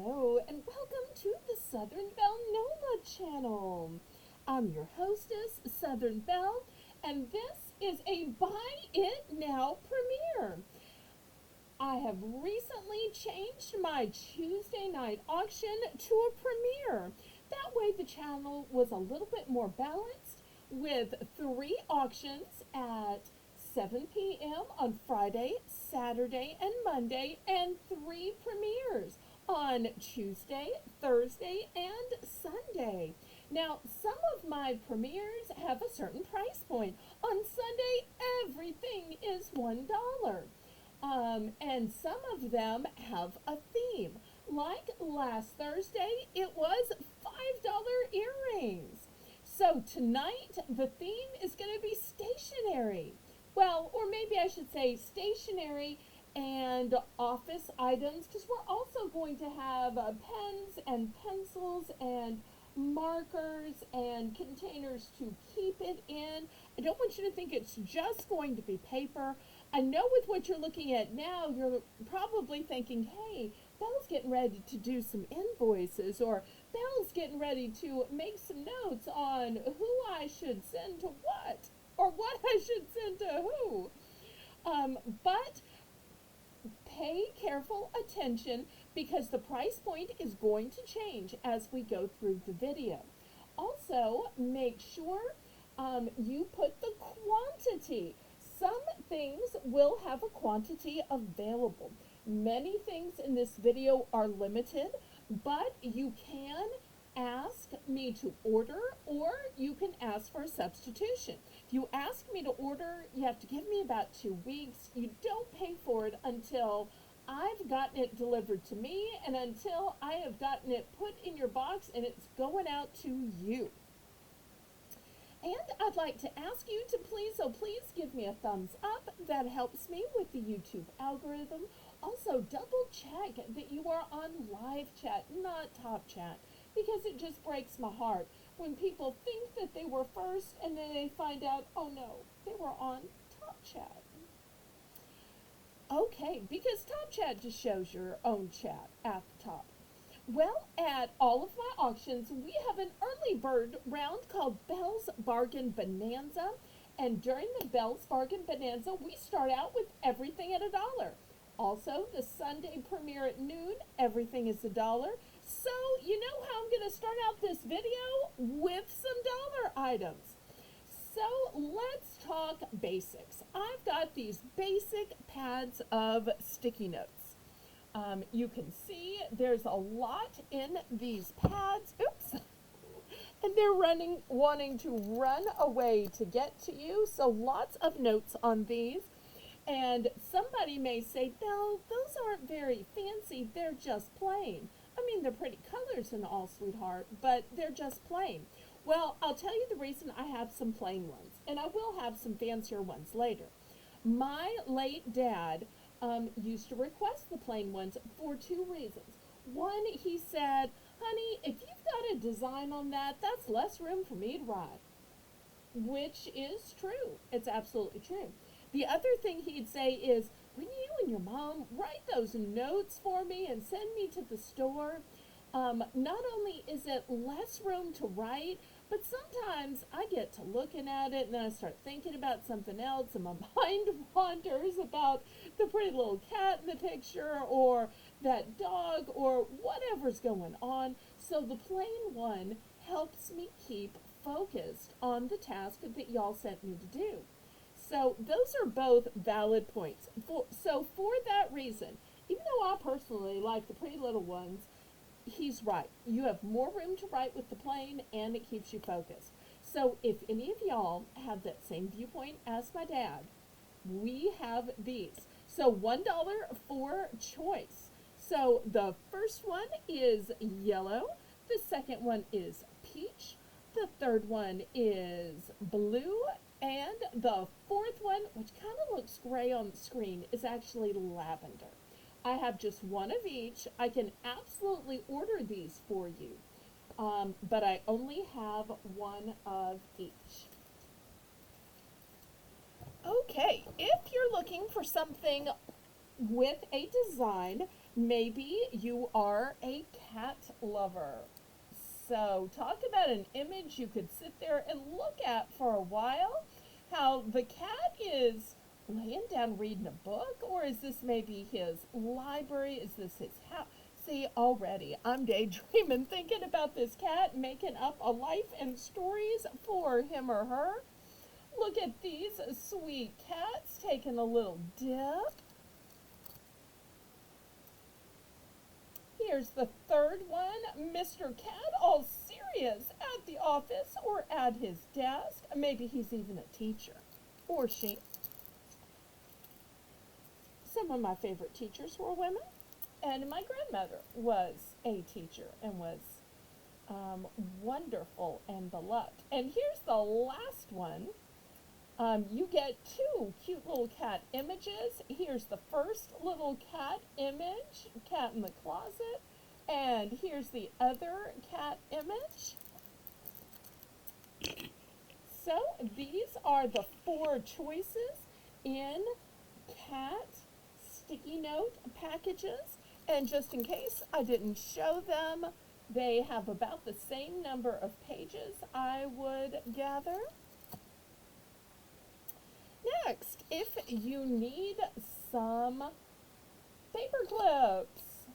Hello, and welcome to the Southern Belle Noma channel. I'm your hostess, Southern Belle, and this is a Buy It Now premiere. I have recently changed my Tuesday night auction to a premiere. That way the channel was a little bit more balanced with 3 auctions at 7 p.m. on Friday, Saturday, and Monday, and 3 premieres on Tuesday, Thursday, and Sunday. Now, some of my premieres have a certain price point. On Sunday, everything is $1. And some of them have a theme. Like last Thursday, it was $5 earrings. So tonight, the theme is going to be stationery. Well, or maybe I should say stationery and office items, because we're also going to have pens and pencils and markers and containers to keep it in. I don't want you to think it's just going to be paper. I know with what you're looking at now, you're probably thinking, hey, Belle's getting ready to do some invoices, or Belle's getting ready to make some notes on who I should send to what, or what I should send to who. But pay careful attention because the price point is going to change as we go through the video. Also, make sure you put the quantity. Some things will have a quantity available. Many things in this video are limited, but you can ask me to order, or you can ask for a substitution. If you ask me to order, you have to give me about 2 weeks. You don't pay for it until I've gotten it delivered to me and until I have gotten it put in your box and it's going out to you. And I'd like to ask you to please give me a thumbs up. That helps me with the YouTube algorithm. Also, double check that you are on live chat, not top chat, because it just breaks my heart when people think that they were first and then they find out, oh no, they were on top chat. Okay, because top chat just shows your own chat at the top. Well, at all of my auctions, we have an early bird round called Belle's Bargain Bonanza. And during the Belle's Bargain Bonanza, we start out with everything at $1. Also, the Sunday premiere at noon, everything is $1. So, you know how I'm going to start out this video? With some dollar items. So, let's talk basics. I've got these basic pads of sticky notes. You can see there's a lot in these pads. Oops. And they're wanting to run away to get to you. So lots of notes on these. And somebody may say, Belle, those aren't very fancy. They're just plain. I mean, they're pretty colors and all, sweetheart, but they're just plain. Well, I'll tell you the reason I have some plain ones. And I will have some fancier ones later. My late dad used to request the plain ones for 2 reasons. One, he said, honey, if you've got a design on that, that's less room for me to write. Which is true. It's absolutely true. The other thing he'd say is, when you and your mom write those notes for me and send me to the store, not only is it less room to write, but sometimes I get to looking at it and then I start thinking about something else and my mind wanders about the pretty little cat in the picture or that dog or whatever's going on. So the plain one helps me keep focused on the task that y'all sent me to do. So those are both valid points. So for that reason, even though I personally like the pretty little ones, he's right. You have more room to write with the plain and it keeps you focused. So if any of y'all have that same viewpoint as my dad, we have these. So $1 for choice. So the first one is yellow. The second one is peach. The third one is blue. And the fourth one, which kind of looks gray on the screen, is actually lavender. I have just one of each. I can absolutely order these for you, but I only have one of each. Okay, if you're looking for something with a design. Maybe you are a cat lover. So, talk about an image you could sit there and look at for a while. How the cat is laying down reading a book, or is this maybe his library? Is this his house? See, already I'm daydreaming thinking about this cat making up a life and stories for him or her. Look at these sweet cats taking a little dip. Here's the third one, Mr. Cat, all serious at the office or at his desk. Maybe he's even a teacher, or she. Some of my favorite teachers were women, and my grandmother was a teacher and was wonderful and beloved. And here's the last one. You get two cute little cat images. Here's the first little cat image, cat in the closet. And here's the other cat image. So these are the four choices in cat sticky note packages. And just in case I didn't show them, they have about the same number of pages, I would gather. Next, if you need some paper clips,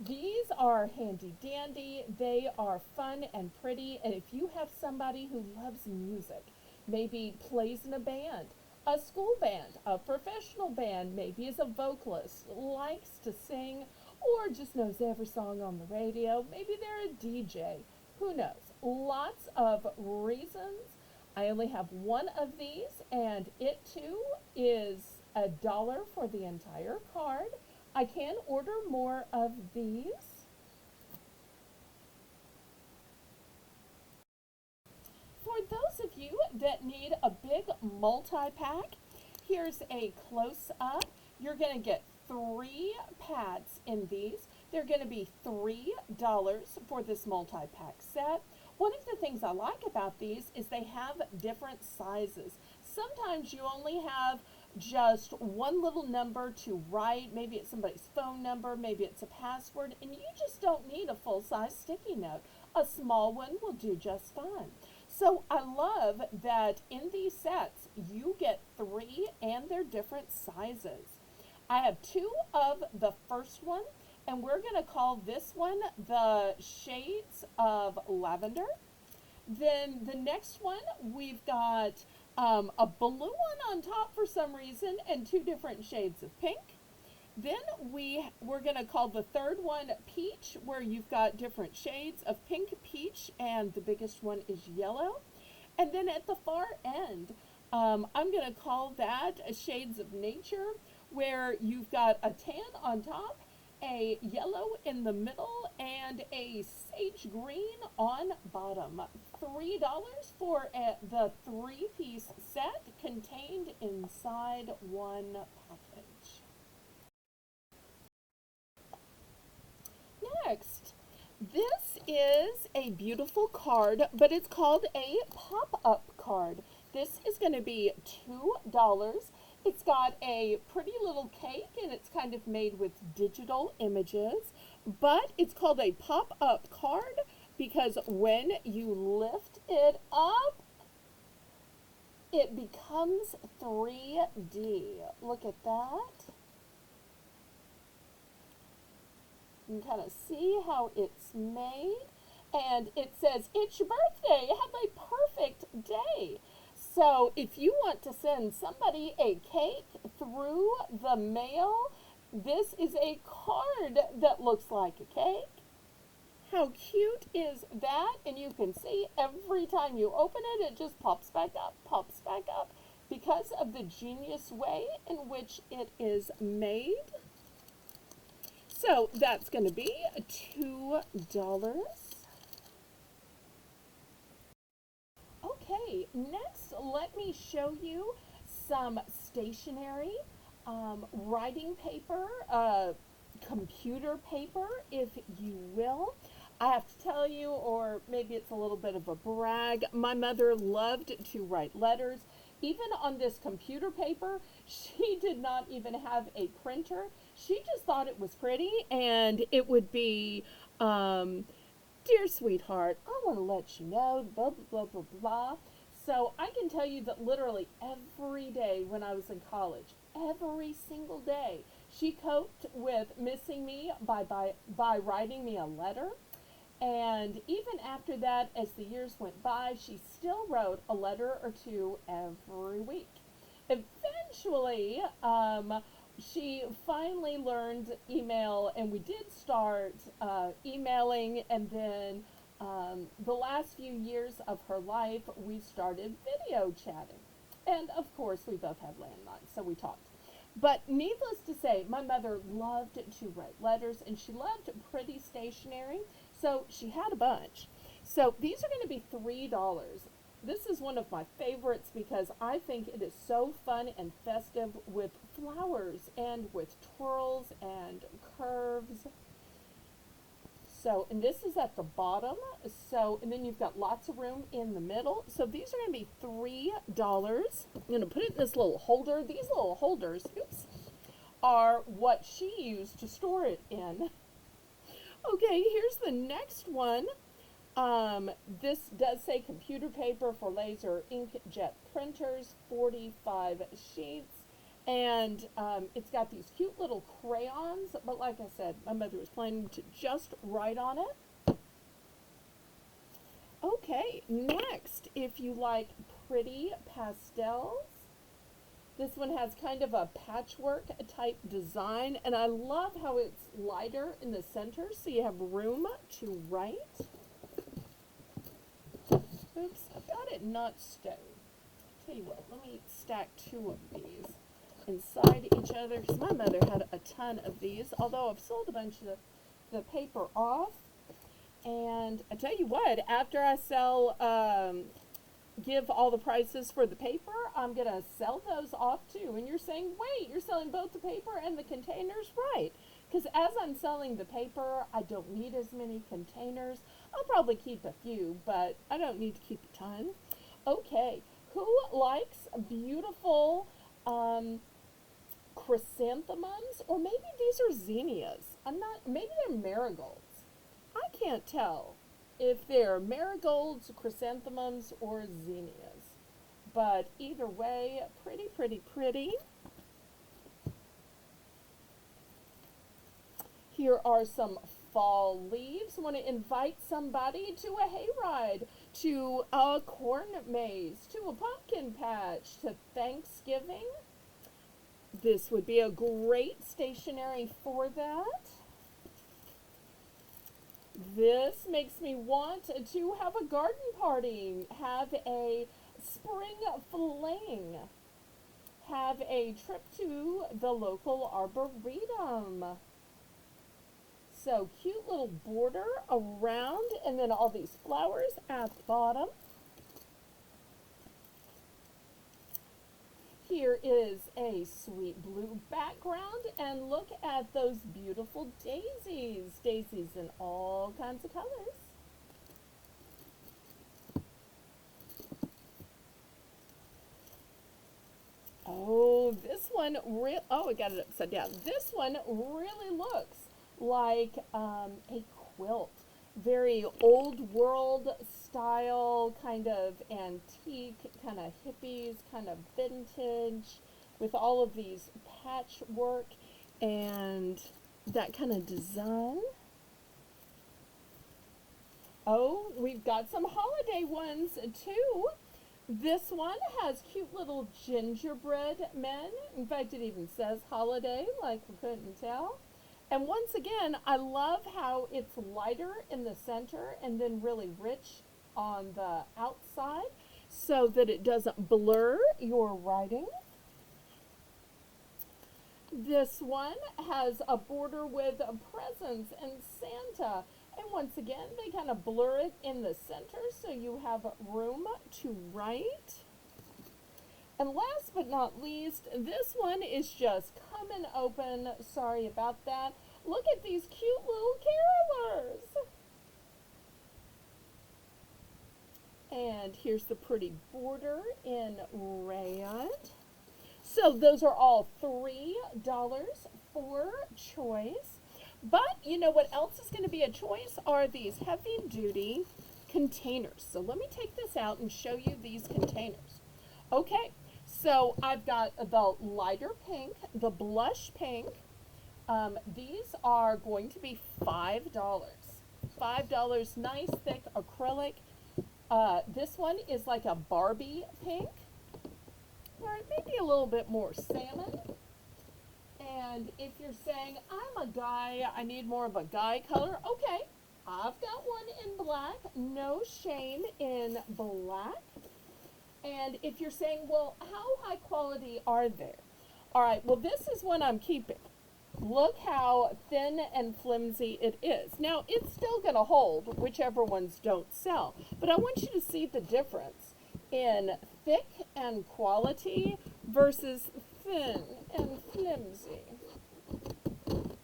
these are handy dandy. They are fun and pretty. And if you have somebody who loves music, maybe plays in a band, a school band, a professional band, maybe is a vocalist, likes to sing, or just knows every song on the radio, maybe they're a DJ, who knows? Lots of reasons. I only have one of these, and it too is $1 for the entire card. I can order more of these. For those of you that need a big multi-pack, here's a close-up. You're going to get 3 pads in these. They're going to be $3 for this multi-pack set. One of the things I like about these is they have different sizes. Sometimes you only have just one little number to write. Maybe it's somebody's phone number, maybe it's a password, and you just don't need a full-size sticky note. A small one will do just fine. So I love that in these sets, you get 3 and they're different sizes. I have 2 of the first one, and we're going to call this one the Shades of Lavender. Then the next one, we've got a blue one on top for some reason and 2 different shades of pink. Then we're going to call the third one Peach, where you've got different shades of pink, peach, and the biggest one is yellow. And then at the far end, I'm going to call that Shades of Nature, where you've got a tan on top, a yellow in the middle, and a sage green on bottom. $3 for the 3-piece set contained inside one package. Next, this is a beautiful card, but it's called a pop-up card. This is going to be $2. It's got a pretty little cake, and it's kind of made with digital images, but it's called a pop-up card because when you lift it up, it becomes 3D. Look at that. You can kind of see how it's made, and it says, "It's your birthday, have a perfect day." So if you want to send somebody a cake through the mail, this is a card that looks like a cake. How cute is that? And you can see every time you open it, it just pops back up because of the genius way in which it is made. So that's going to be $2. Okay, next let me show you some stationery, writing paper, computer paper, if you will. I have to tell you, or maybe it's a little bit of a brag, my mother loved to write letters. even on this computer paper, she did not even have a printer. She just thought it was pretty, and it would be, um, dear sweetheart, I want to let you know, blah, blah, blah, blah, blah. So I can tell you that literally every day when I was in college, every single day, she coped with missing me by writing me a letter. And even after that, as the years went by, she still wrote a letter or two every week. Eventually, she finally learned email, and we did start emailing, and then the last few years of her life, we started video chatting. And of course, we both have landlines, so we talked. But needless to say, my mother loved to write letters, and she loved pretty stationery, so she had a bunch. So these are going to be $3. This is one of my favorites because I think it is so fun and festive with flowers and with twirls and curves. So, and this is at the bottom. So, and then you've got lots of room in the middle. So these are going to be $3. I'm going to put it in this little holder. These little holders, oops, are what she used to store it in. Okay, here's the next one. This does say computer paper for laser inkjet printers, 45 sheets. And it's got these cute little crayons, but like I said, my mother was planning to just write on it. Okay, next, if you like pretty pastels, this one has kind of a patchwork type design, and I love how it's lighter in the center, so you have room to write. Oops, I've got it not stowed. Tell you what, let me stack two of these inside each other, because my mother had a ton of these, although I've sold a bunch of the paper off. And I tell you what, after I sell, give all the prices for the paper, I'm going to sell those off too. And you're saying, wait, you're selling both the paper and the containers? Right. Because as I'm selling the paper, I don't need as many containers. I'll probably keep a few, but I don't need to keep a ton. Okay, who likes beautiful chrysanthemums? Or maybe these are zinnias. Maybe they're marigolds. I can't tell if they're marigolds, chrysanthemums, or zinnias. But either way, pretty, pretty, pretty. Here are some fall leaves. Want to invite somebody to a hayride, to a corn maze, to a pumpkin patch, to Thanksgiving. This would be a great stationery for that. This makes me want to have a garden party, have a spring fling, have a trip to the local arboretum. So cute little border around, and then all these flowers at the bottom. Here is a sweet blue background, and look at those beautiful daisies. Daisies in all kinds of colors. Oh, this one, I got it upside down. This one really looks like a quilt. Very old world style, kind of antique, kind of hippies, kind of vintage, with all of these patchwork and that kind of design. Oh, we've got some holiday ones too. This one has cute little gingerbread men. In fact, it even says holiday, like we couldn't tell. And once again, I love how it's lighter in the center and then really rich on the outside so that it doesn't blur your writing. This one has a border with presents and Santa. And once again, they kind of blur it in the center so you have room to write. And last but not least, this one is just coming open. Sorry about that. Look at these cute little carolers. And here's the pretty border in red. So those are all $3 for choice. But you know what else is going to be a choice are these heavy duty containers. So let me take this out and show you these containers. Okay, so I've got the lighter pink, the blush pink. These are going to be $5. $5, nice thick acrylic. This one is like a Barbie pink, or maybe a little bit more salmon. And if you're saying, I'm a guy, I need more of a guy color, okay, I've got one in black, no shame in black. And if you're saying, well, how high quality are they? All right, well, this is one I'm keeping. Look how thin and flimsy it is. Now, it's still going to hold whichever ones don't sell, but I want you to see the difference in thick and quality versus thin and flimsy.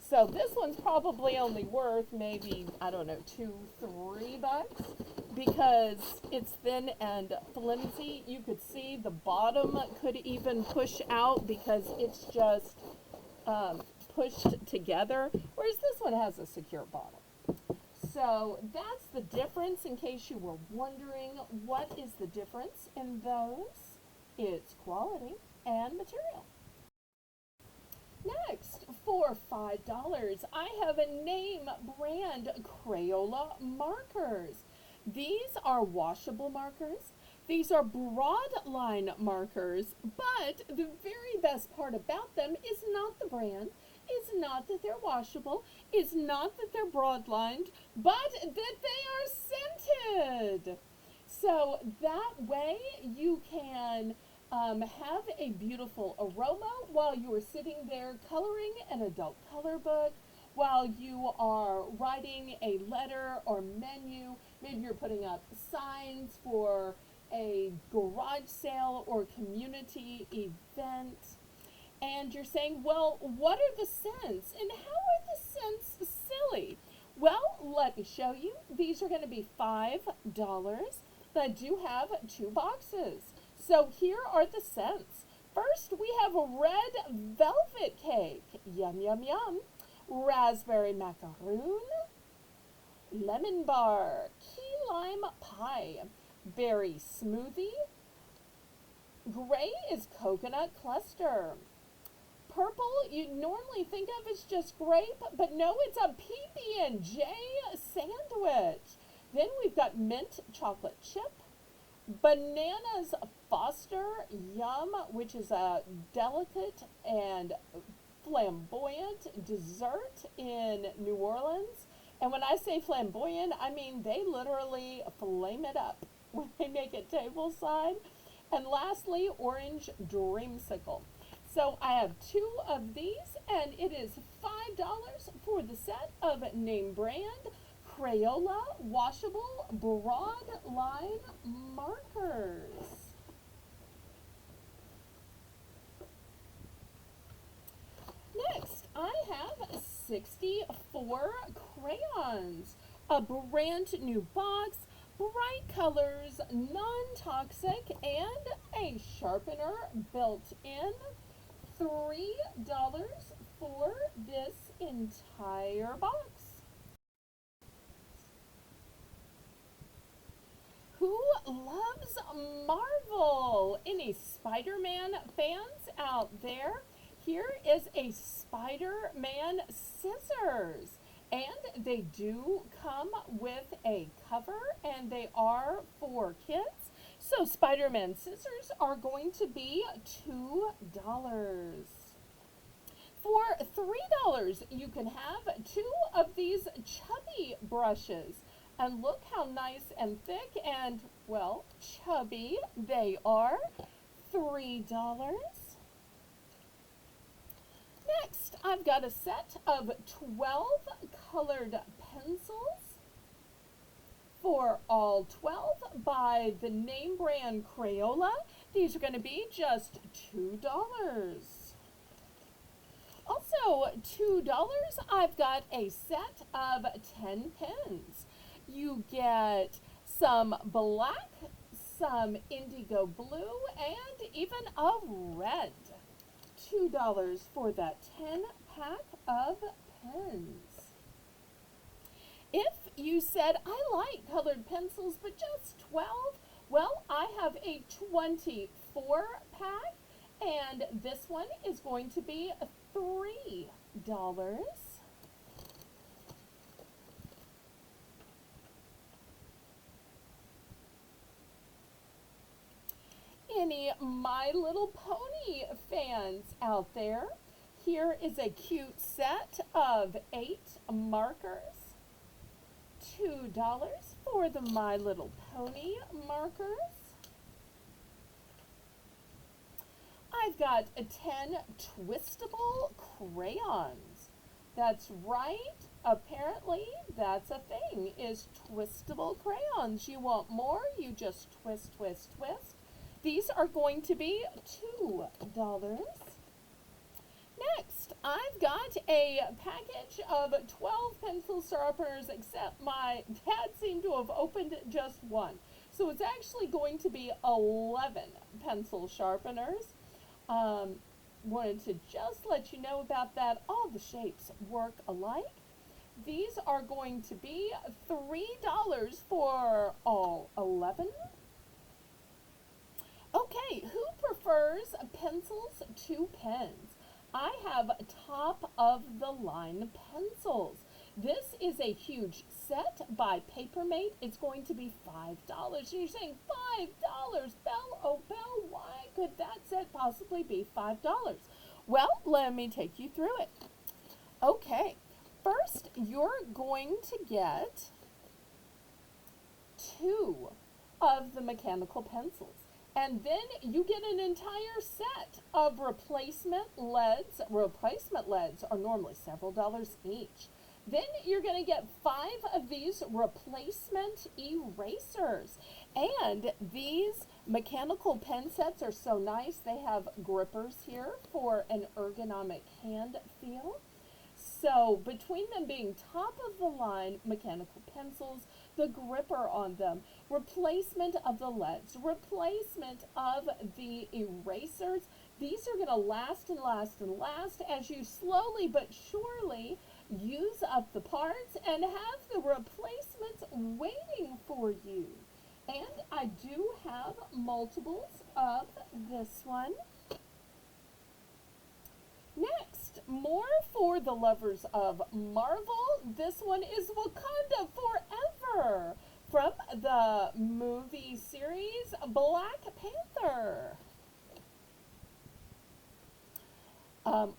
So this one's probably only worth maybe, I don't know, $2-3 because it's thin and flimsy. You could see the bottom could even push out because it's just pushed together, whereas this one has a secure bottom. So that's the difference in case you were wondering what is the difference in those. It's quality and material. Next, for $5, I have a name brand Crayola markers. These are washable markers. These are broad line markers, but the very best part about them is not the brand, is not that they're washable, is not that they're broad lined, but that they are scented. So that way you can have a beautiful aroma while you are sitting there coloring an adult color book, while you are writing a letter or menu. Maybe you're putting up signs for a garage sale or community event. And you're saying, well, what are the scents? And how are the scents silly? Well, let me show you. These are going to be $5. I do have 2 boxes. So here are the scents. First, we have a red velvet cake. Yum, yum, yum. Raspberry macaroon. Lemon bar. Key lime pie. Berry smoothie. Gray is coconut cluster. Purple, you normally think of as just grape, but no, it's a PB&J sandwich. Then we've got mint chocolate chip. Bananas Foster Yum, which is a delicate and flamboyant dessert in New Orleans. And when I say flamboyant, I mean they literally flame it up when they make it tableside. And lastly, orange dreamsicle. So I have 2 of these, and it is $5 for the set of name brand Crayola washable broad line markers. Next, I have 64 crayons, a brand new box, bright colors, non-toxic, and a sharpener built in. $3 for this entire box. Who loves Marvel? Any Spider-Man fans out there? Here is a Spider-Man scissors. And they do come with a cover, and they are for kids. So Spider-Man scissors are going to be $2. For $3, you can have 2 of these chubby brushes. And look how nice and thick and, well, chubby they are. $3. Next, I've got a set of 12 colored pencils for all 12 by the name brand Crayola. These are going to be just $2. Also, $2, I've got a set of 10 pens. You get some black some indigo blue, and even a red. $2 for that 10-pack of pens. If you said, I like colored pencils, but just 12, well, I have a 24-pack, and this one is going to be $3. Any My Little Pony fans out there? Here is a cute set of 8 markers. $2 for the My Little Pony markers. I've got 10 twistable crayons. That's right. Apparently, that's a thing, is twistable crayons. You want more? You just twist, twist, twist. These are going to be $2. Next, I've got a package of 12 pencil sharpeners, except my dad seemed to have opened just one. So it's actually going to be 11 pencil sharpeners. Wanted to just let you know about that. All the shapes work alike. These are going to be $3 for all 11. Okay, who prefers pencils to pens? I have top of the line pencils. This is a huge set by Papermate. It's going to be $5. And you're saying, $5, Belle? Oh, Belle, why could that set possibly be $5? Well, let me take you through it. Okay, first you're going to get 2 of the mechanical pencils. And then you get an entire set of replacement leads. Replacement leads are normally several dollars each. Then you're going to get 5 of these replacement erasers. And these mechanical pen sets are so nice. They have grippers here for an ergonomic hand feel. So between them being top of the line mechanical pencils, the gripper on them, replacement of the leads, replacement of the erasers, these are going to last and last and last as you slowly but surely use up the parts and have the replacements waiting for you. And I do have multiples of this one. Next, more for the lovers of Marvel. This one is Wakanda Forever from the movie series Black Panther.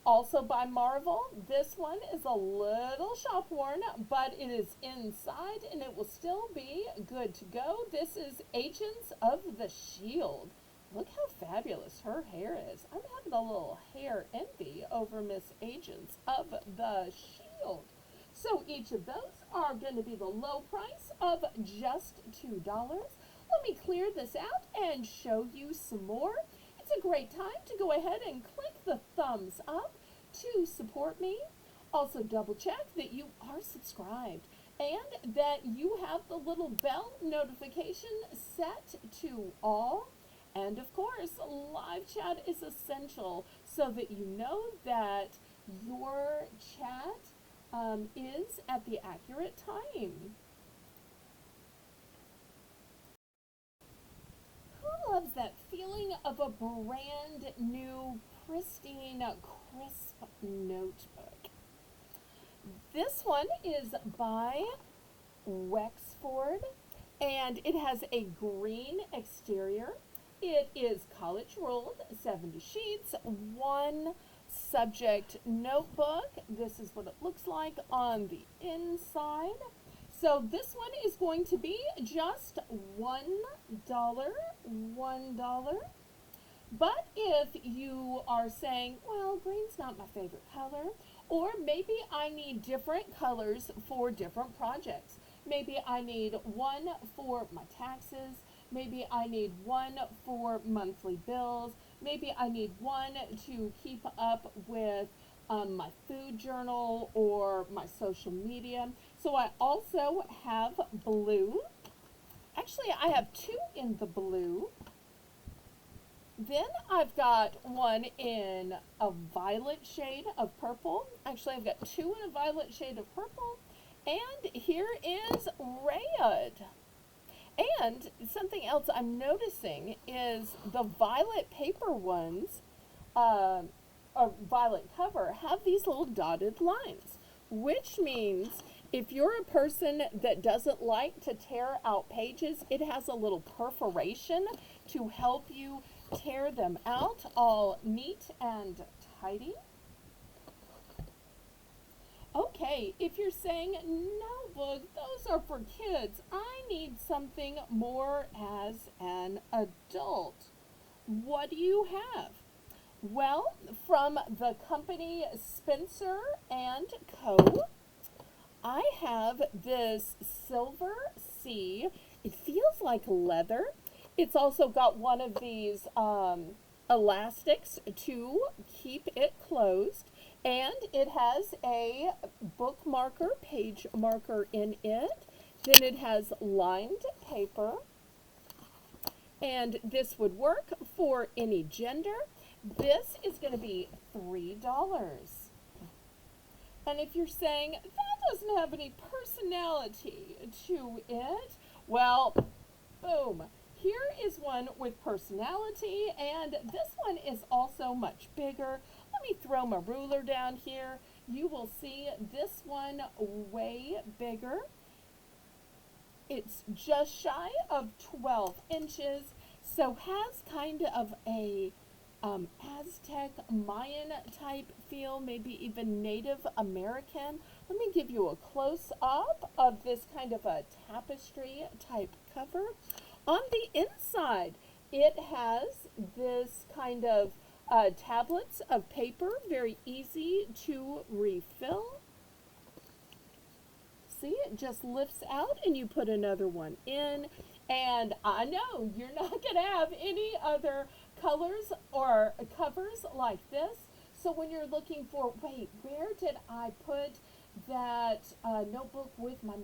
Also by Marvel, this one is a little shop worn, but it is inside and it will still be good to go. This is Agents of the Shield. Look how fabulous her hair is. I'm having a little hair envy over Miss Agents of the Shield. So each of those are going to be the low price of just $2. Let me clear this out and show you some more. It's a great time to go ahead and click the thumbs up to support me. Also double check that you are subscribed and that you have the little bell notification set to all. And of course, live chat is essential so that you know that your chat is at the accurate time. Who loves that feeling of a brand new, pristine, crisp notebook? This one is by Wexford, and it has a green exterior. It is college ruled, 70 sheets, one subject notebook. This is what it looks like on the inside. So this one is going to be just $1. But if you are saying, well, green's not my favorite color, or maybe I need different colors for different projects. Maybe I need one for my taxes. Maybe I need one for monthly bills. Maybe I need one to keep up with my food journal or my social media. So I also have blue. Actually, I have two in the blue. Then I've got one in a violet shade of purple. Actually, I've got two in a violet shade of purple. And here is red. And something else I'm noticing is the violet paper ones, or violet cover, have these little dotted lines, which means if you're a person that doesn't like to tear out pages, it has a little perforation to help you tear them out all neat and tidy. Okay, if you're saying, no, book, those are for kids, I need something more as an adult. What do you have? Well, from the company Spencer and Co., I have this Silver Sea. It feels like leather. It's also got one of these elastics to keep it closed. And it has a bookmarker, page marker in it. Then it has lined paper. And this would work for any gender. This is going to be $3. And if you're saying, that doesn't have any personality to it, well, boom. Here is one with personality, and this one is also much bigger. Let me throw my ruler down here. You will see this one way bigger. It's just shy of 12 inches, so has kind of a Aztec, Mayan type feel, maybe even Native American. Let me give you a close-up of this kind of a tapestry type cover. On the inside, it has this kind of tablets of paper, very easy to refill. See, it just lifts out and you put another one in. And I know you're not going to have any other colors or covers like this. So when you're looking for, wait, where did I put that notebook with my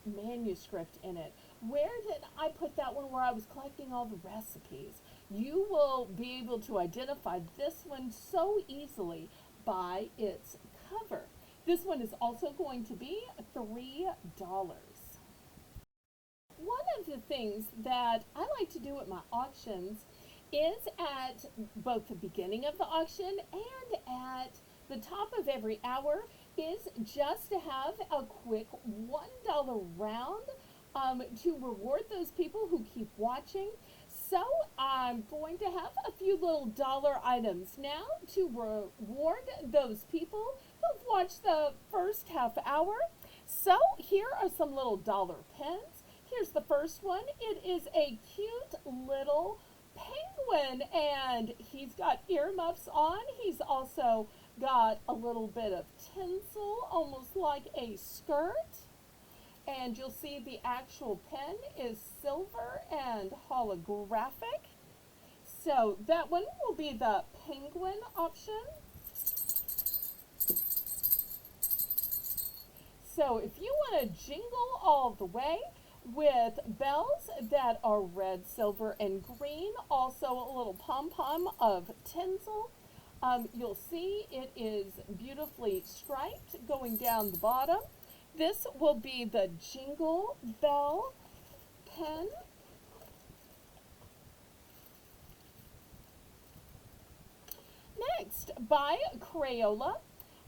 manuscript in it? Where did I put that one where I was collecting all the recipes? You will be able to identify this one so easily by its cover. This one is also going to be $3. One of the things that I like to do at my auctions is at both the beginning of the auction and at the top of every hour is just to have a quick $1 round to reward those people who keep watching. So I'm going to have a few little dollar items now to reward those people who've watched the first half hour. So here are some little dollar pens. Here's the first one. It is a cute little penguin, and he's got earmuffs on. He's also got a little bit of tinsel, almost like a skirt. And you'll see the actual pen is silver and holographic. So that one will be the penguin option. So if you want to jingle all the way with bells that are red, silver, and green, also a little pom-pom of tinsel, you'll see it is beautifully striped going down the bottom. This will be the Jingle Bell pen. Next, by Crayola,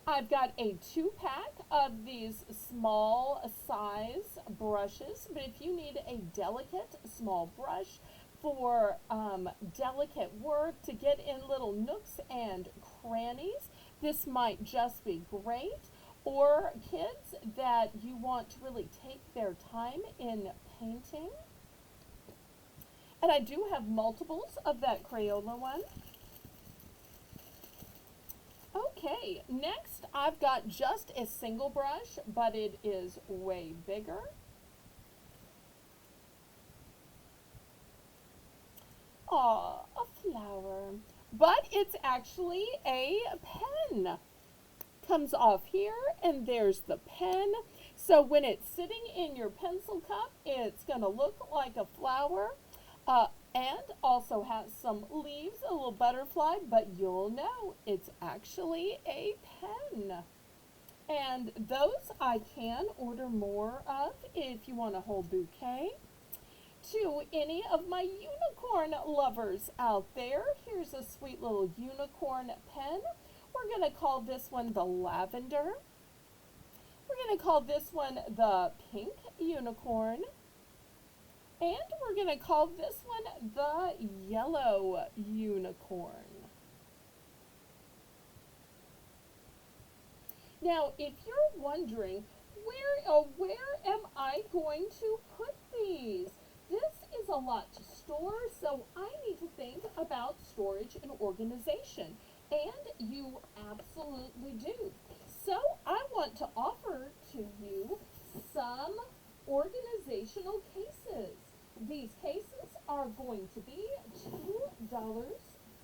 I've got a 2-pack of these small size brushes, but if you need a delicate small brush for delicate work to get in little nooks and crannies, this might just be great. Or kids that you want to really take their time in painting. And I do have multiples of that Crayola one. Okay, next I've got just a single brush, but it is way bigger. Aw, a flower. But it's actually a pen. Comes off here, and there's the pen. So when it's sitting in your pencil cup, it's going to look like a flower, and also has some leaves, a little butterfly, but you'll know it's actually a pen. And those I can order more of if you want a whole bouquet. To any of my unicorn lovers out there, here's a sweet little unicorn pen. We're going to call this one the lavender. We're going to call this one the pink unicorn. And we're going to call this one the yellow unicorn. Now, if you're wondering, where am I going to put these? This is a lot to store, so I need to think about storage and organization. And you absolutely do. So I want to offer to you some organizational cases. These cases are going to be $2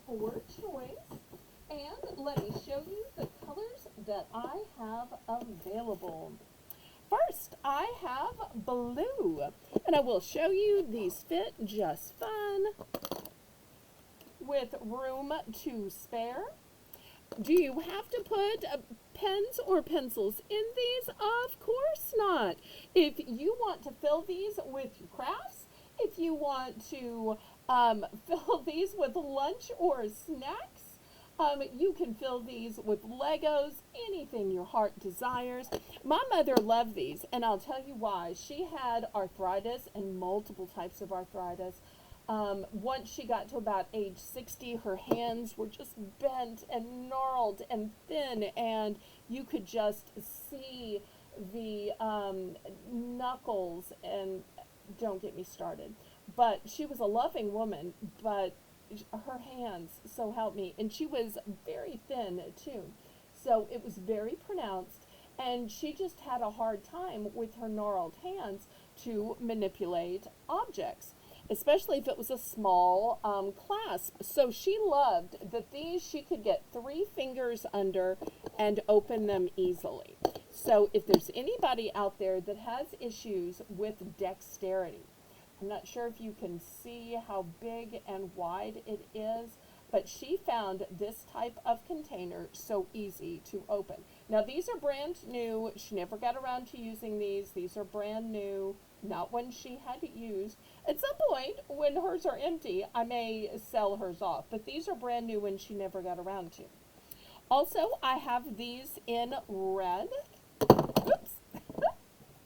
for choice. And let me show you the colors that I have available. First, I have blue, and I will show you these fit just fine with room to spare. Do you have to put pens or pencils in these? Of course not. If you want to fill these with your crafts, if you want to fill these with lunch or snacks, you can fill these with Legos, anything your heart desires. My mother loved these, and I'll tell you why. She had arthritis and multiple types of arthritis. Once she got to about age 60, her hands were just bent and gnarled and thin, and you could just see the knuckles, and don't get me started. But she was a loving woman, but her hands, so help me, and she was very thin too, so it was very pronounced, and she just had a hard time with her gnarled hands to manipulate objects, especially if it was a small clasp. So she loved that these she could get 3 fingers under and open them easily. So if there's anybody out there that has issues with dexterity, I'm not sure if you can see how big and wide it is, but she found this type of container so easy to open. Now these are brand new. She never got around to using these. These are brand new, not when she had it used. At some point, when hers are empty, I may sell hers off, but these are brand new and she never got around to. Also, I have these in red. Oops.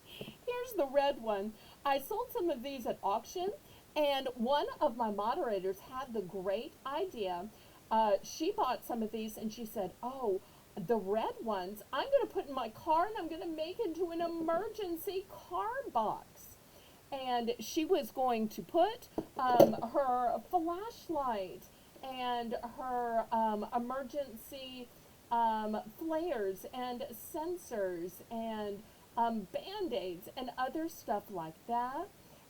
Here's the red one. I sold some of these at auction, and one of my moderators had the great idea. She bought some of these, and she said, oh, the red ones, I'm going to put in my car, and I'm going to make into an emergency car box. And she was going to put her flashlight and her emergency flares and sensors and Band-Aids and other stuff like that.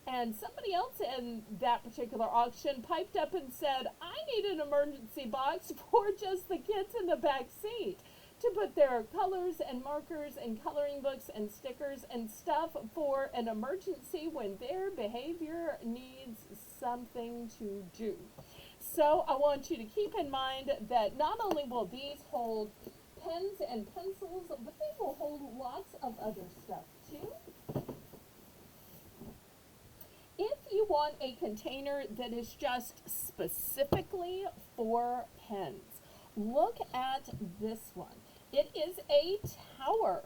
And somebody else in that particular auction piped up and said, I need an emergency box for just the kids in the back seat to put their colors and markers and coloring books and stickers and stuff for an emergency when their behavior needs something to do. So I want you to keep in mind that not only will these hold pens and pencils, but they will hold lots of other stuff too. If you want a container that is just specifically for pens, look at this one. It is a tower.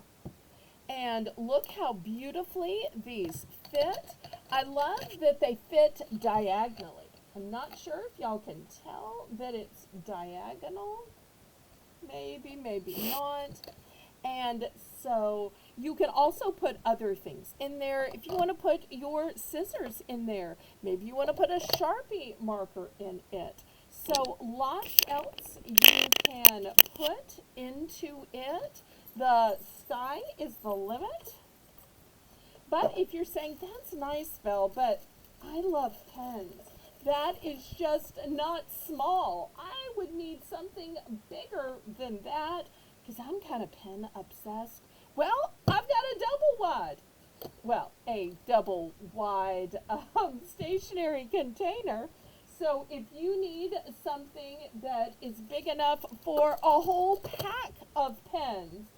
And look how beautifully these fit. I love that they fit diagonally. I'm not sure if y'all can tell that it's diagonal. Maybe, maybe not. And so you can also put other things in there. If you want to put your scissors in there, maybe you want to put a Sharpie marker in it. So lots else you can put into it. The sky is the limit. But if you're saying, that's nice, Belle, but I love pens. That is just not small. I would need something bigger than that because I'm kind of pen obsessed. Well, I've got a double wide. well, a double wide stationary container. So if you need something that is big enough for a whole pack of pens,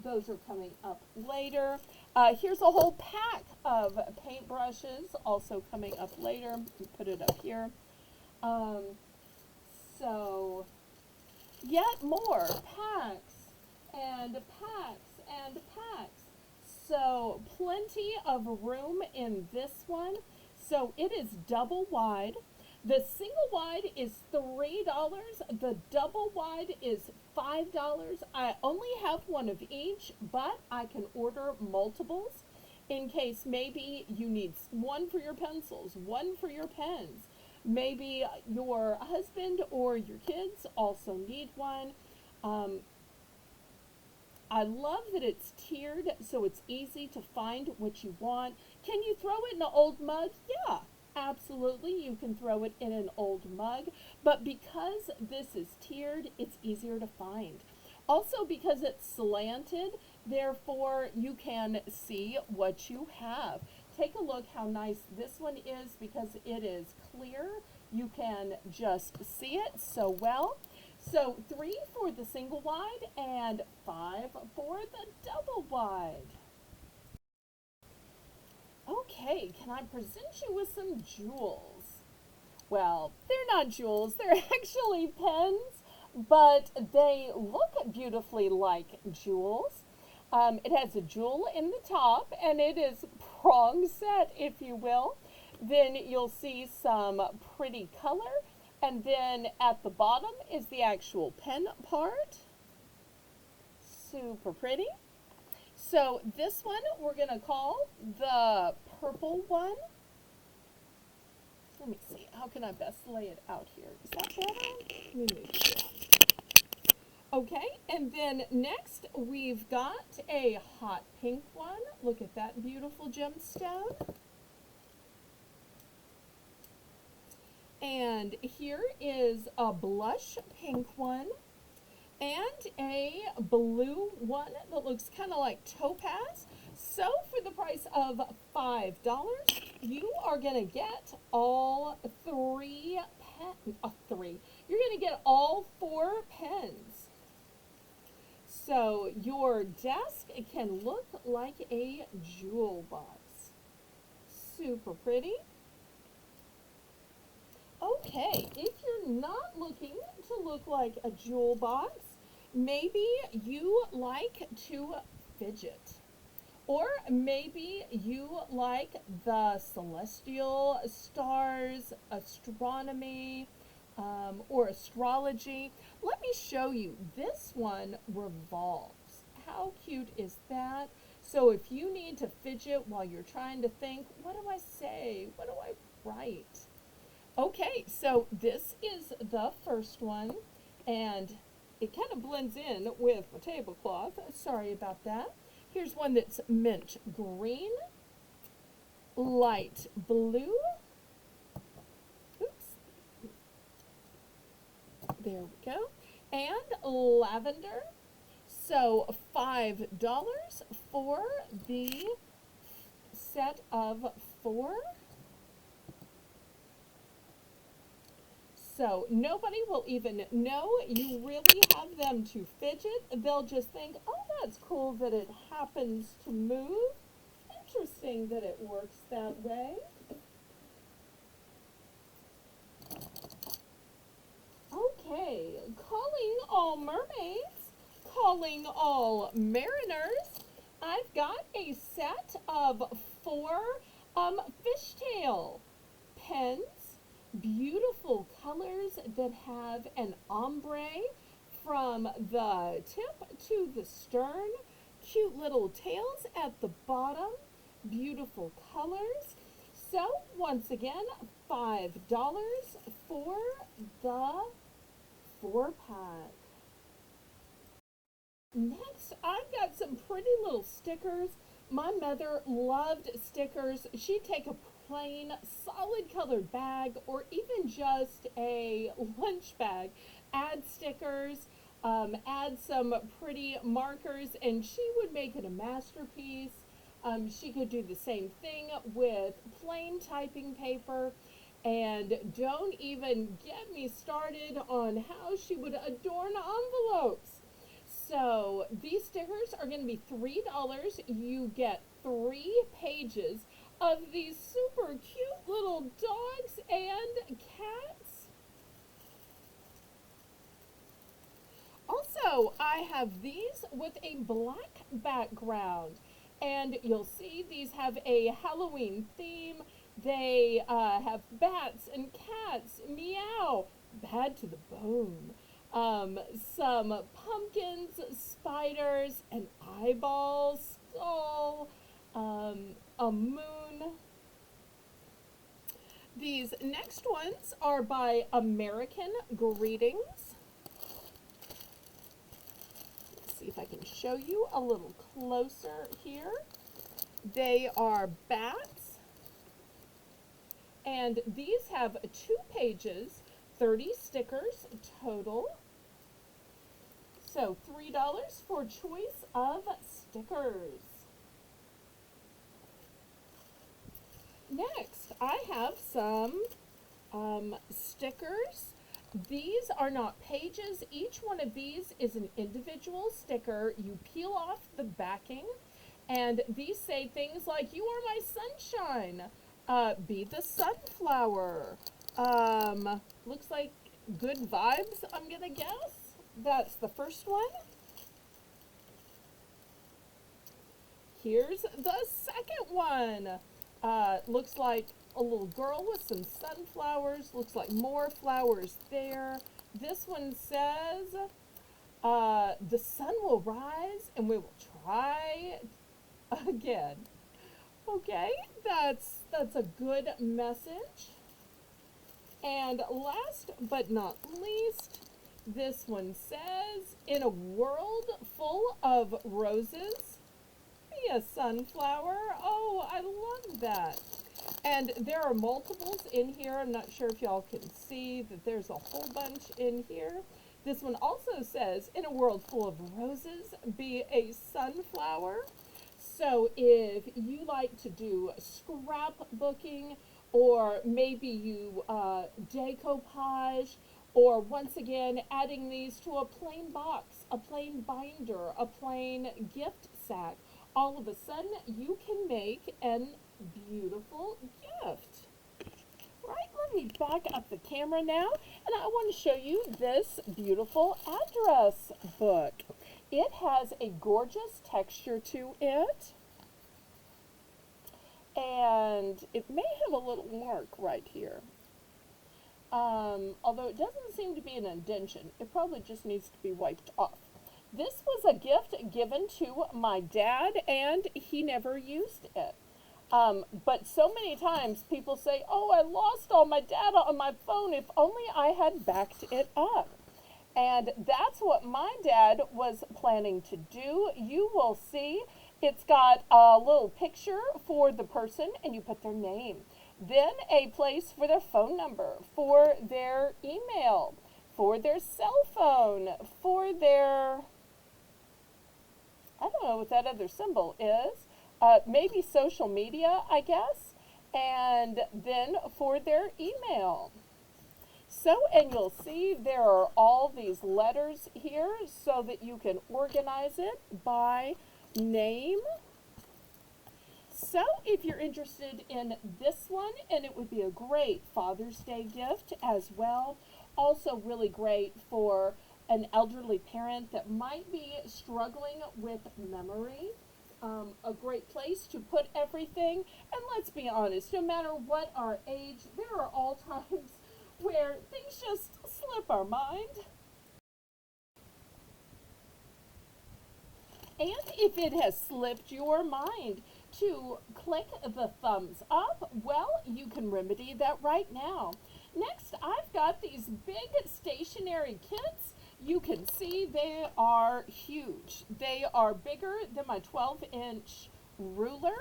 those are coming up later. Here's a whole pack of paintbrushes, also coming up later. Put it up here. Um, so yet more packs and packs and packs. So plenty of room in this one. So it is double wide. The single wide is $3. The double wide is $5. I only have one of each, but I can order multiples in case maybe you need one for your pencils, one for your pens. Maybe your husband or your kids also need one. Um, I love that it's tiered so it's easy to find what you want. Can you throw it in an old mug? Yeah, absolutely. You can throw it in an old mug. But because this is tiered, it's easier to find. Also because it's slanted, therefore you can see what you have. Take a look how nice this one is because it is clear. You can just see it so well. So 3 for the single wide and 5 for the double wide. Okay, can I present you with some jewels? Well, they're not jewels, they're actually pens, but they look beautifully like jewels. It has a jewel in the top, and it is prong set, if you will. Then you'll see some pretty color, and then at the bottom is the actual pen part. Super pretty. So this one we're going to call the purple one. Let me see, how can I best lay it out here? Is that better? Let me move that. Okay, and then next we've got a hot pink one. Look at that beautiful gemstone. And here is a blush pink one and a blue one that looks kind of like topaz. So for the price of $5, you are going to get all You're going to get all 4 pens. So your desk can look like a jewel box. Super pretty. Okay, if you're not looking to look like a jewel box, maybe you like to fidget. Or maybe you like the celestial stars, astronomy, or astrology. Let me show you. This one revolves. How cute is that? So if you need to fidget while you're trying to think, what do I say? What do I write? Okay, so this is the first one, and it kind of blends in with my tablecloth. Sorry about that. Here's one that's mint green, light blue, oops, there we go, and lavender. So $5 for the set of 4. So nobody will even know you really have them to fidget. They'll just think, oh, that's cool that it happens to move. Interesting that it works that way. Okay, calling all mermaids, calling all mariners. I've got a set of 4 fishtail pens. Beautiful colors that have an ombre from the tip to the stern. Cute little tails at the bottom. Beautiful colors. So once again, $5 for the 4-pack. Next, I've got some pretty little stickers. My mother loved stickers. She'd take a plain, solid colored bag or even just a lunch bag, add stickers, add some pretty markers, and she would make it a masterpiece. She could do the same thing with plain typing paper. And don't even get me started on how she would adorn envelopes. So these stickers are going to be $3. You get 3 pages of these super cute little dogs and cats. Also, I have these with a black background. And you'll see these have a Halloween theme. They have bats and cats, meow, bad to the bone. Some pumpkins, spiders, an eyeball, skull, a moon. These next ones are by American Greetings. Let's see if I can show you a little closer here. They are bats, and these have 2 pages, 30 stickers total. So $3 for choice of stickers. Next, I have some stickers. These are not pages. Each one of these is an individual sticker. You peel off the backing, and these say things like, "You are my sunshine," "Be the sunflower," looks like good vibes, I'm gonna guess. That's the first one. Here's the second one. Looks like a little girl with some sunflowers. Looks like more flowers there. This one says, "The sun will rise and we will try again." Okay, that's a good message. And last but not least, this one says, "In a world full of roses, be a sunflower." Oh, I love that. And there are multiples in here. I'm not sure if y'all can see that there's a whole bunch in here. This one also says, "In a world full of roses, be a sunflower." So if you like to do scrapbooking, or maybe you decoupage, or once again adding these to a plain box, a plain binder, a plain gift sack, all of a sudden you can make an beautiful gift. Right, let me back up the camera now, and I want to show you this beautiful address book. It has a gorgeous texture to it, and it may have a little mark right here. Although it doesn't seem to be an indentation, it probably just needs to be wiped off. This was a gift given to my dad, and he never used it. But so many times people say, "Oh, I lost all my data on my phone. If only I had backed it up." And that's what my dad was planning to do. You will see it's got a little picture for the person, and you put their name. Then a place for their phone number, for their email, for their cell phone, for their, I don't know what that other symbol is, maybe social media, I guess, and then for their email. So, and you'll see there are all these letters here so that you can organize it by name. So, if you're interested in this one, and it would be a great Father's Day gift as well, also really great for an elderly parent that might be struggling with memory. A great place to put everything. And let's be honest, no matter what our age, there are all times where things just slip our mind. And if it has slipped your mind to click the thumbs up, well, you can remedy that right now. Next, I've got these big stationery kits. You can see they are huge. They are bigger than my 12-inch ruler.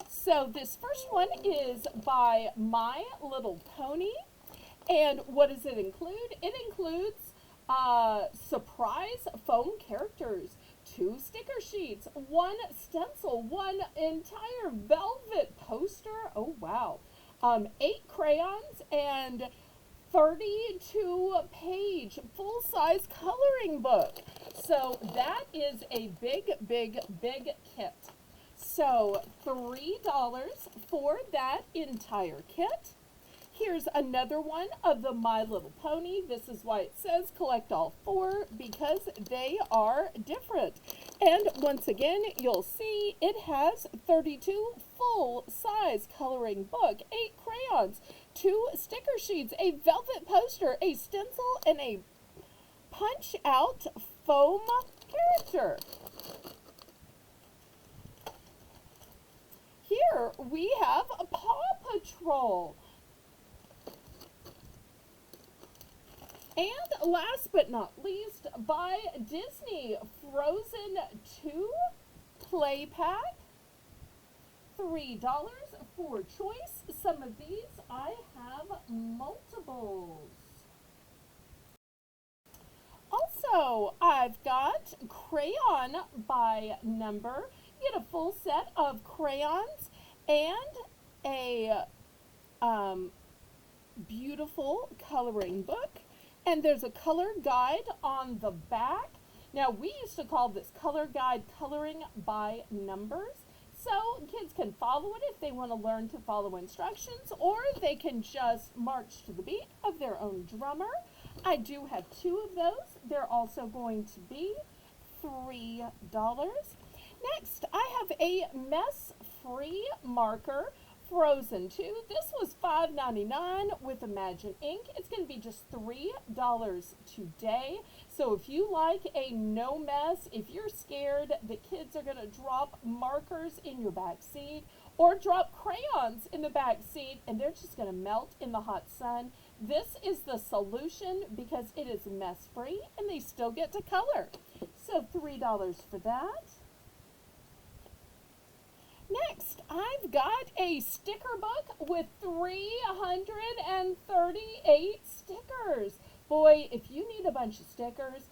So this first one is by My Little Pony. And what does it include? It includes surprise foam characters 2 sticker sheets, 1 stencil, 1 entire velvet poster. Oh, wow. 8 crayons and 32-page full-size coloring book. So that is a big, big, big kit. So $3 for that entire kit. Here's another one of the My Little Pony. This is why it says collect all 4, because they are different. And once again, you'll see it has 32 full-size coloring book, 8 crayons, 2 sticker sheets, a velvet poster, a stencil, and a punch-out foam character. Here we have a Paw Patrol. And last but not least, by Disney, Frozen 2 Play Pack, $3 for choice. Some of these I have multiples. Also, I've got crayon by number. You get a full set of crayons and a beautiful coloring book. And there's a color guide on the back. Now, we used to call this color guide coloring by numbers. So kids can follow it if they want to learn to follow instructions, or they can just march to the beat of their own drummer. I do have 2 of those. They're also going to be $3. Next, I have a mess-free marker, Frozen 2. This was $5.99 with Imagine Ink. It's going to be just $3 today. So if you like a no mess, if you're scared that kids are going to drop markers in your back seat or drop crayons in the back seat and they're just going to melt in the hot sun, this is the solution because it is mess free and they still get to color. So $3 for that. Next, I've got a sticker book with 338 stickers. Boy, if you need a bunch of stickers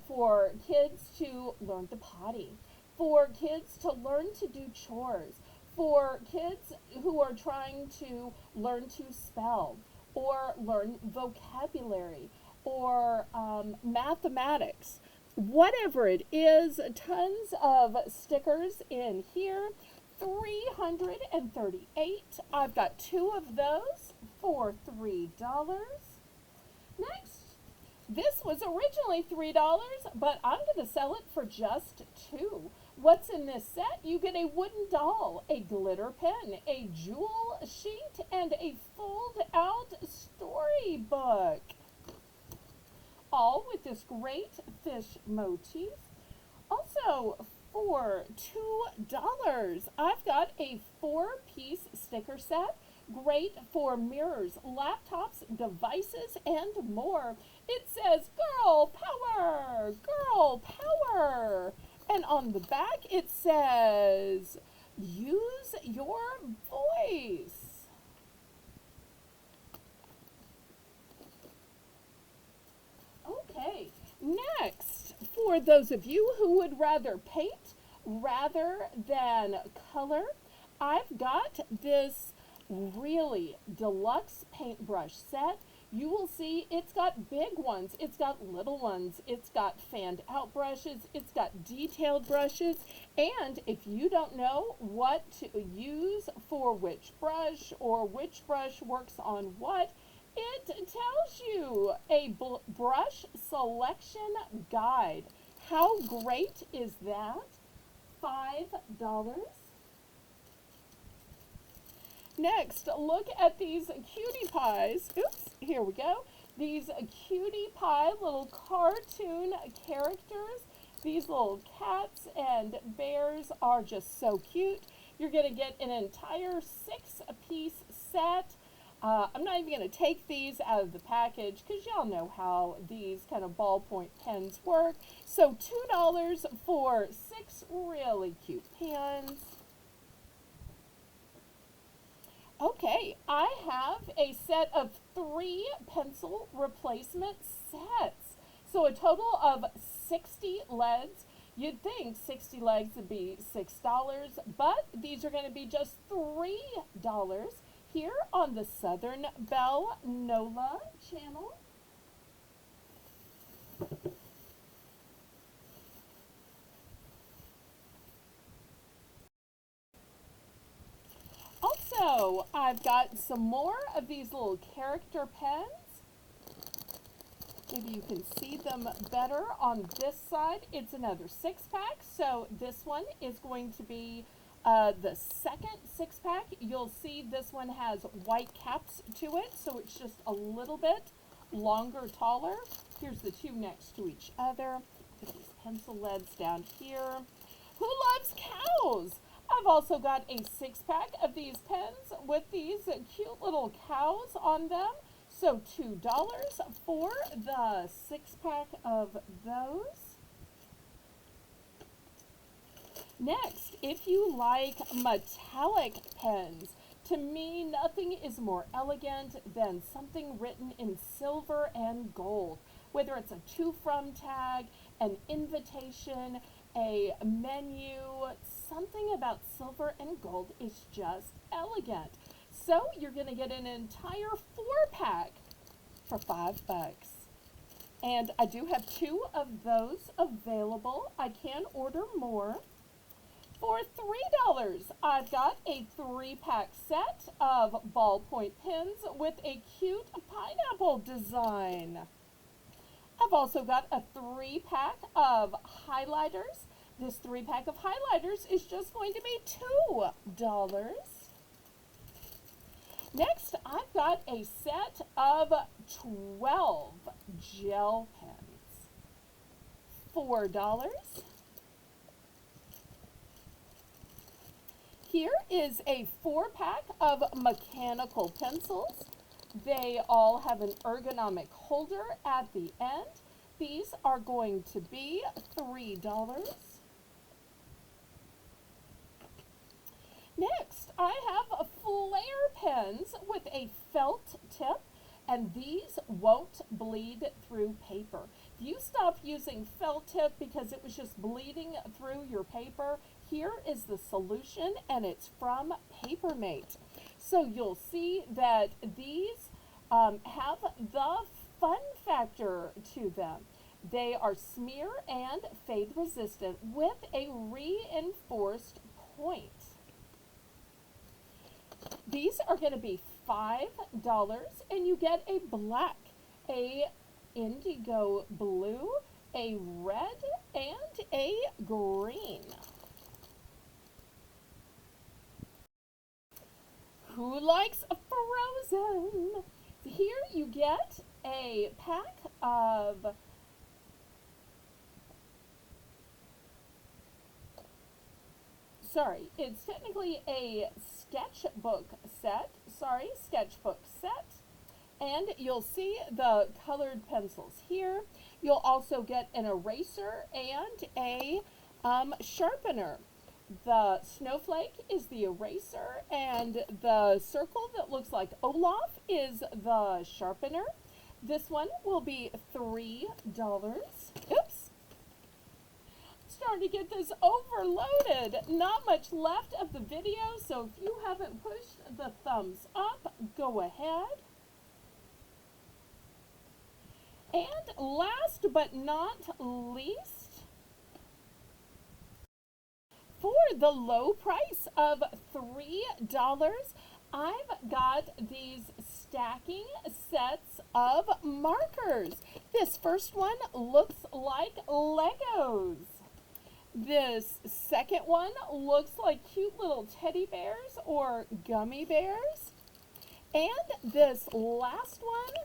for kids to learn to potty, for kids to learn to do chores, for kids who are trying to learn to spell or learn vocabulary or mathematics, whatever it is, tons of stickers in here. 338. I've got 2 of those for $3. Next, this was originally $3, but I'm going to sell it for just $2. What's in this set? You get a wooden doll, a glitter pen, a jewel sheet, and a fold-out storybook. All with this great fish motif. Also, for $2, I've got a 4-piece sticker set. Great for mirrors, laptops, devices, and more. It says, Girl Power! Girl Power! And on the back, it says, Use your voice. Okay, next, for those of you who would rather paint rather than color, I've got this really deluxe paintbrush set. You will see it's got big ones, it's got little ones, it's got fanned out brushes, it's got detailed brushes, and if you don't know what to use for which brush or which brush works on what, it tells you a brush selection guide. How great is that? $5. Next, look at these cutie pies. Oops, here we go. These cutie pie little cartoon characters. These little cats and bears are just so cute. You're going to get an entire 6-piece set. I'm not even going to take these out of the package because y'all know how these kind of ballpoint pens work. So $2 for 6 really cute pens. Okay, I have a set of 3 pencil replacement sets. So a total of 60 leads. You'd think 60 legs would be $6, but these are going to be just $3 here on the Southern Belle Nola channel. Also, I've got some more of these little character pens. Maybe you can see them better on this side. It's another 6-pack, so this one is going to be the second 6-pack. You'll see this one has white caps to it, so it's just a little bit longer, taller. Here's the two next to each other. Put these pencil leads down here. Who loves cows? I've also got a 6-pack of these pens with these cute little cows on them. So $2 for the 6-pack of those. Next, if you like metallic pens, to me nothing is more elegant than something written in silver and gold. Whether it's a to from tag, an invitation, a menu, something about silver and gold is just elegant. So you're going to get an entire 4-pack for $5. And I do have 2 of those available. I can order more. For $3, I've got a 3-pack set of ballpoint pens with a cute pineapple design. I've also got a 3-pack of highlighters. This 3-pack of highlighters is just going to be $2. Next, I've got a set of 12 gel pens. $4. Here is a 4-pack of mechanical pencils. They all have an ergonomic holder at the end. These are going to be $3. Next, I have flare pens with a felt tip, and these won't bleed through paper. If you stop using felt tip because it was just bleeding through your paper, here is the solution, and it's from Papermate. So you'll see that these have the fun factor to them. They are smear and fade resistant with a reinforced point. These are going to be $5, and you get a black, a indigo blue, a red, and a green. Who likes Frozen? Here you get a pack of it's technically a sketchbook set. And you'll see the colored pencils here. You'll also get an eraser and a sharpener. The snowflake is the eraser, and the circle that looks like Olaf is the sharpener. This one will be $3. Oops. Starting to get this overloaded. Not much left of the video, so if you haven't pushed the thumbs up, go ahead. And last but not least, for the low price of $3, I've got these stacking sets of markers. This first one looks like Legos. This second one looks like cute little teddy bears or gummy bears. And this last one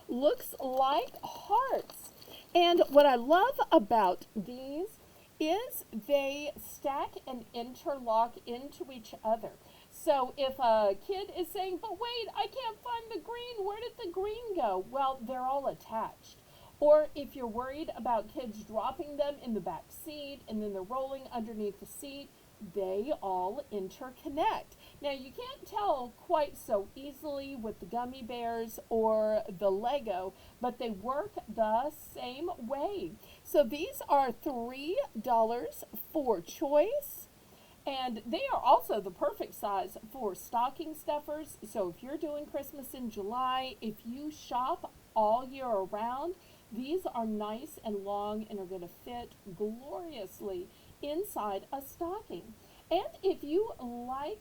looks like hearts. And what I love about these is they stack and interlock into each other. So if a kid is saying, but wait, I can't find the green, where did the green go? Well, they're all attached. Or if you're worried about kids dropping them in the back seat and then they're rolling underneath the seat, they all interconnect. Now you can't tell quite so easily with the gummy bears or the Lego, but they work the same way. So these are $3 for choice. And they are also the perfect size for stocking stuffers. So if you're doing Christmas in July, if you shop all year around, these are nice and long and are going to fit gloriously inside a stocking. And if you like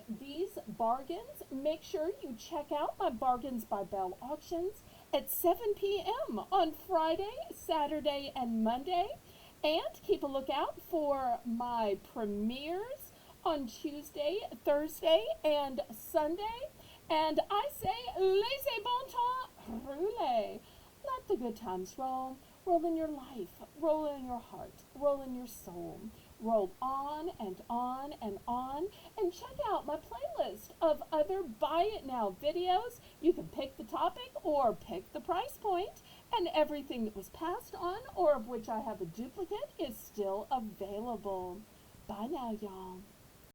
these bargains, make sure you check out my Bargains by Belle auctions at 7 p.m. on Friday, Saturday, and Monday. And keep a lookout for my premieres on Tuesday, Thursday, and Sunday. And I say, laissez bon temps, roulez. Let the good times roll. Roll in your life, roll in your heart, roll in your soul. Roll on and on and on. And check out my playlist of other Buy It Now videos. You can pick the topic or pick the price point, and everything that was passed on or of which I have a duplicate is still available. Bye now, y'all.